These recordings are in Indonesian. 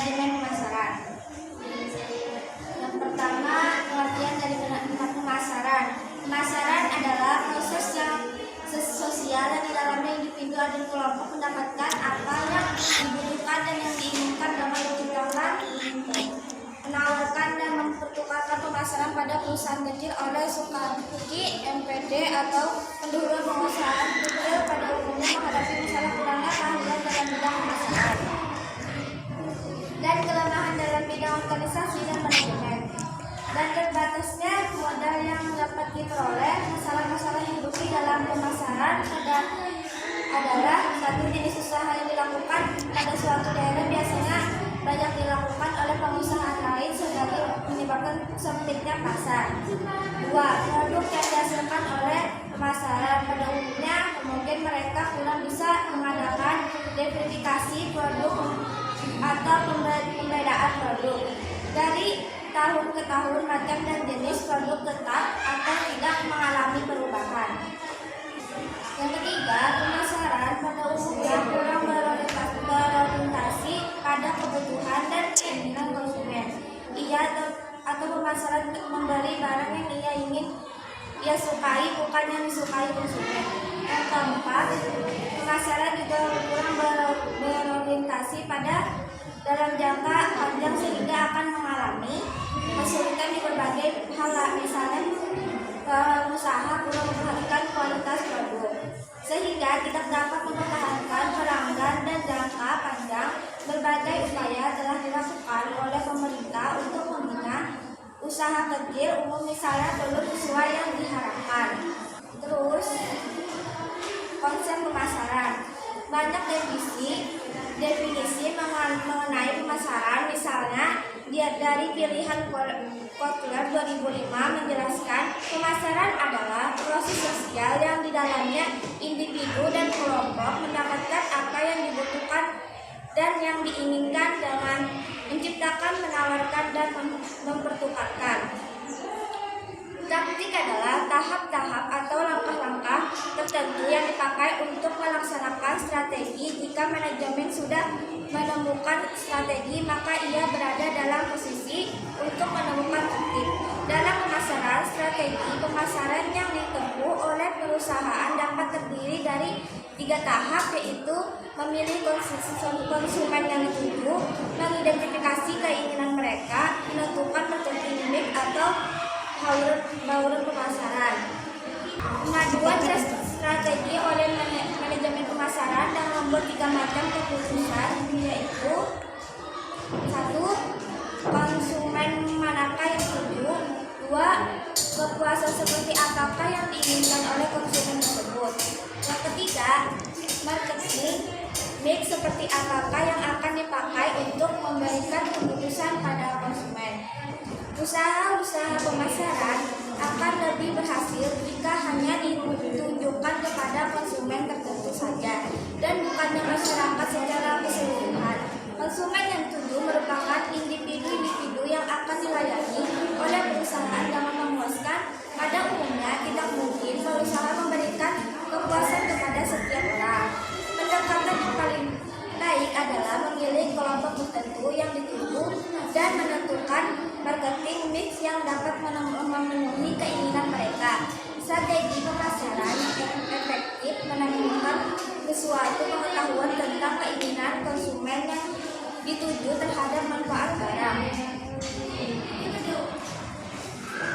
Manajemen pemasaran. Yang pertama, pengertian dari pemasaran. Pemasaran adalah proses yang sosial yang di dalamnya individu dan kelompok mendapatkan apa yang dibutuhkan dan yang diinginkan dalam menciptakan, menawarkan dan mempertukarkan pemasaran pada perusahaan kecil oleh Suzuki, MPD atau pendahulu perusahaan kecil pada umumnya menghadapi masalah kurangnya keahlian dalam bidang pemasaran dan kelemahan dalam bidang organisasi dan manajemen, dan terbatasnya modal yang dapat diperoleh. Masalah-masalah yang rutin dalam pemasaran adalah satu, jenis usaha yang dilakukan pada suatu daerah biasanya banyak dilakukan oleh pengusaha lain sehingga menyebabkan sempitnya pasar. Dua, produk yang dihasilkan oleh pemasaran pada umumnya mungkin mereka kurang bisa mengadakan verifikasi produk atau pembedaan produk dari tahun ke tahun. Macam dan jenis produk tetap atau tidak mengalami perubahan. Yang ketiga, pemasaran pada umumnya kurang berorientasi pada kebutuhan dan keinginan konsumen. Ia atau pemasaran membeli barang yang ia sukai, bukan yang disukai konsumen. Yang keempat, pemasaran juga kurang berorientasi pada dalam jangka panjang sehingga akan mengalami kesulitan di berbagai hal, misalnya usaha kurang memperhatikan kualitas produk sehingga tidak dapat mempertahankan pelanggan, dan jangka panjang berbagai upaya telah dilakukan oleh pemerintah untuk membina usaha kecil umum misalnya belum sesuai yang diharapkan. Terus, konsep pemasaran. Banyak definisi mengenai pemasaran, misalnya dari pilihan Kotler 2005 menjelaskan pemasaran adalah proses sosial yang di dalamnya individu dan kelompok mendapatkan apa yang dibutuhkan dan yang diinginkan dengan menciptakan, menawarkan, dan mempertukarkan. Taktik adalah tahap-tahap atau langkah-langkah tertentu yang dipakai untuk melaksanakan strategi. Jika manajemen sudah menemukan strategi, maka ia berada dalam posisi untuk menemukan taktik. Dalam pemasaran, strategi pemasaran yang ditempuh oleh perusahaan dapat terdiri dari 3 tahap, yaitu memilih konsumen yang dituju, mengidentifikasi keinginan mereka, menentukan marketing mix atau bauran pemasaran. Pemaduan strategi oleh manajemen pemasaran dan membuat 3 macam keputusan, yaitu 1. Konsumen manakah yang dituju. 2. Kepuasan seperti apakah yang diinginkan oleh konsumen tersebut. Yang ketiga, marketing mix seperti apakah yang akan dipakai untuk memberikan keputusan pada konsumen. Usaha-usaha pemasaran akan lebih berhasil jika hanya ditunjukkan kepada konsumen tertentu saja dan bukannya masyarakat secara keseluruhan. Konsumen yang dituju merupakan individu-individu yang akan dilayani oleh perusahaan dengan memuaskan. Pada umumnya tidak mungkin perusahaan memberikan kepuasan kepada setiap orang. Pendekatan yang paling baik adalah memilih kelompok tertentu yang dituju dan menentukan marketing mix yang dapat memenuhi keinginan mereka. Strategi pemasaran yang efektif menanamkan sesuatu pengetahuan tentang keinginan konsumen yang dituju terhadap manfaat barang.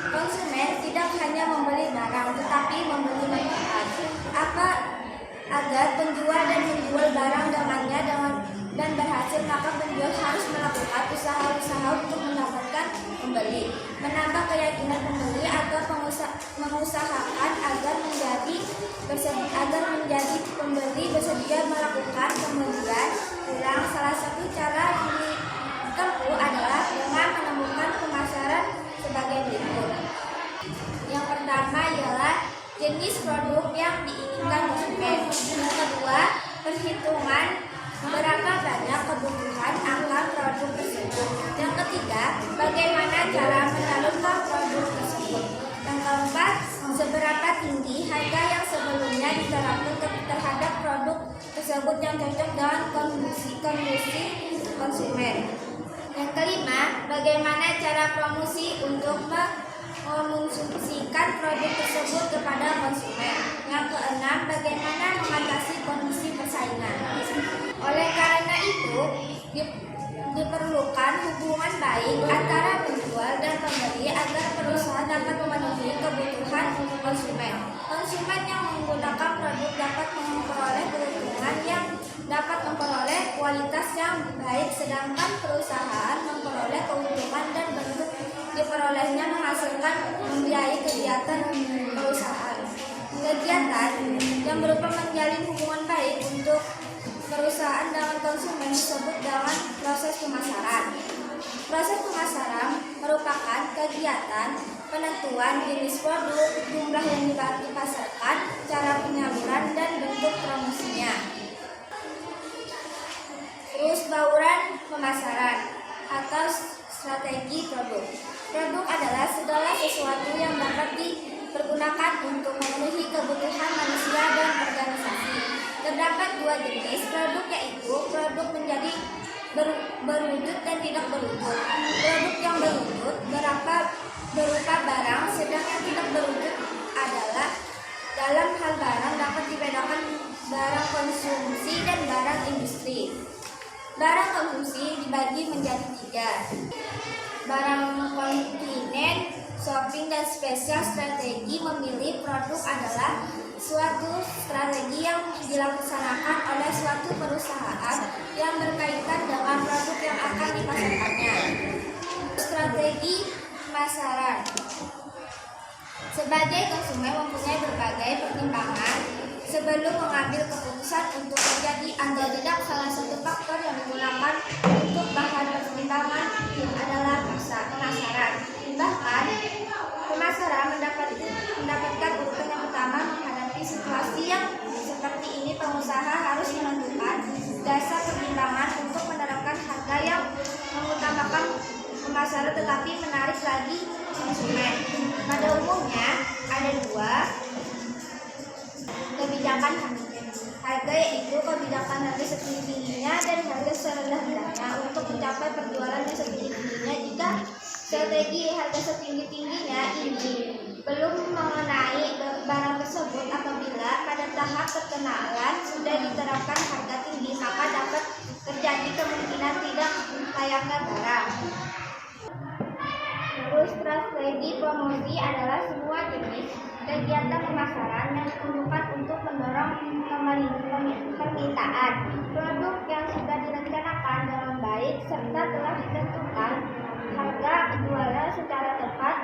Konsumen tidak hanya membeli barang, tetapi membeli manfaat. Agar penjual dan menjual barang dengannya dan berhasil, maka penjual harus melakukan usaha-usaha untuk mendapatkan pembeli, menambah keyakinan pembeli atau mengusahakan agar menjadi pembeli bersedia melakukan pembelian ulang. Salah satu cara yang ditempuh adalah dengan menemukan pemasaran sebagai berikut. Yang pertama ialah jenis produk yang diinginkan konsumen. Yang kedua, perhitungan berapa banyak kebutuhan akan produk tersebut. Yang ketiga, bagaimana cara menyalurkan produk tersebut. Yang keempat, seberapa tinggi harga yang sebelumnya diterapkan terhadap produk tersebut yang cocok dengan kondisi konsumen. Yang kelima, bagaimana cara promosi untuk mengkonsumsikan produk tersebut kepada konsumen. Yang keenam, bagaimana mengatasi kondisi persaingan. Oleh karena itu, diperlukan hubungan baik antara penjual dan pembeli agar perusahaan dapat memenuhi kebutuhan konsumen. Konsumen yang menggunakan produk dapat memperoleh keuntungan yang dapat memperoleh kualitas yang baik, sedangkan perusahaan memperoleh keuntungan dan bentuk diperolehnya menghasilkan membiayai kegiatan perusahaan. Kegiatan yang berupa menjalin hubungan baik untuk perusahaan dengan konsumen disebut dengan proses pemasaran. Proses pemasaran merupakan kegiatan penentuan jenis produk, jumlah yang dipasarkan, cara penyaluran, dan bentuk promosinya. Terus bauran pemasaran atau strategi produk. Produk adalah segala sesuatu yang dapat dipergunakan untuk memenuhi kebutuhan manusia dan organisasi. Terdapat dua jenis produk, yaitu produk menjadi berwujud dan tidak berwujud. Produk yang berwujud berupa barang, sedangkan tidak berwujud adalah dalam hal barang dapat dibedakan barang konsumsi dan barang industri. Barang konsumsi dibagi menjadi tiga: barang kontinen, shopping, dan spesial. Strategi memilih produk adalah suatu strategi yang dilaksanakan oleh suatu perusahaan yang berkaitan dengan produk yang akan dipasarkannya. Strategi pemasaran. Sebagai konsumen mempunyai berbagai pertimbangan sebelum mengambil keputusan untuk menjadi tidak salah satu faktor yang digunakan untuk bahan pertimbangan adalah pemasaran. Bahkan pemasaran mendapatkan urutan yang pertama. Menghadapi situasi yang seperti ini, pengusaha harus menentukan dasar pertimbangan untuk menerapkan harga yang mengutamakan pemasaran tetapi menarik lagi konsumen. Pada umumnya ada dua kebijakan harga, yaitu kebijakan harga setinggi-tingginya dan harga serendah-rendahnya. Untuk mencapai penjualan yang setinggi-tingginya, jika strategi harga setinggi-tingginya ini belum mengenai barang tersebut, apabila pada tahap perkenalan sudah diterapkan harga tinggi, maka dapat terjadi kemungkinan tidak layaknya barang. Terus strategi promosi adalah semua jenis kegiatan pemasaran yang diperlukan untuk mendorong permintaan produk yang sudah direncanakan dengan baik serta telah ditentukan harga jualan secara tepat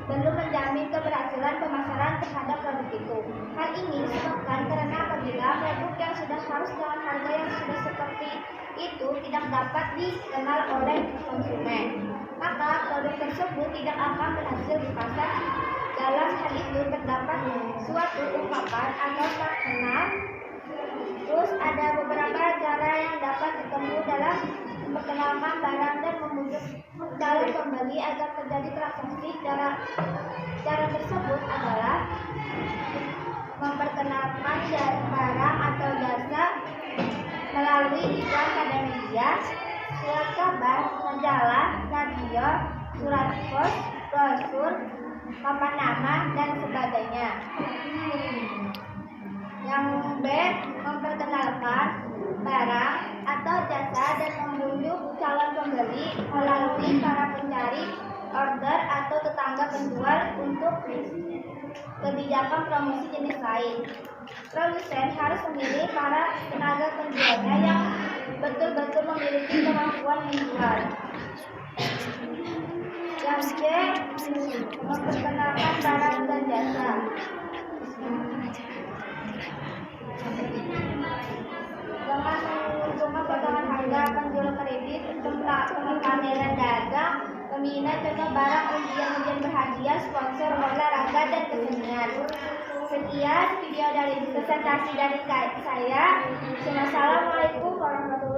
belum menjamin keberhasilan pemasaran terhadap produk itu. Hal ini disebabkan karena apabila produk yang sudah harus dengan harga yang sudah seperti itu tidak dapat dikenal oleh konsumen, maka produk tersebut tidak akan berhasil di pasar. Dalam hal itu terdapat suatu ungkapan atau terkenal. Terus ada beberapa cara yang dapat ditempuh dalam memperkenalkan barang dan membujuk calon pembeli agar terjadi transaksi. Cara tersebut adalah memperkenalkan barang atau jasa melalui iklan pada media, surat kabar, majalah, radio, surat pos, brosur, papan nama, dan sebagainya. Yang B, memperkenalkan barang atau jasa dan membujuk calon pembeli melalui para pencari order atau tetangga penjual. Untuk kebijakan promosi jenis lain, produsen harus memilih para tenaga penjualnya yang betul-betul memiliki kemampuan menjual. Yang C, memperkenalkan barang dan jasa. Dengan menguntungkan potongan harga, penjual kredit, pameran dagang, pembinaan contoh barang, ujian berhadiah, sponsor olahraga dan kesenian. Sekian video dari presentasi dari saya. Wassalamualaikum warahmatullahi wabarakatuh.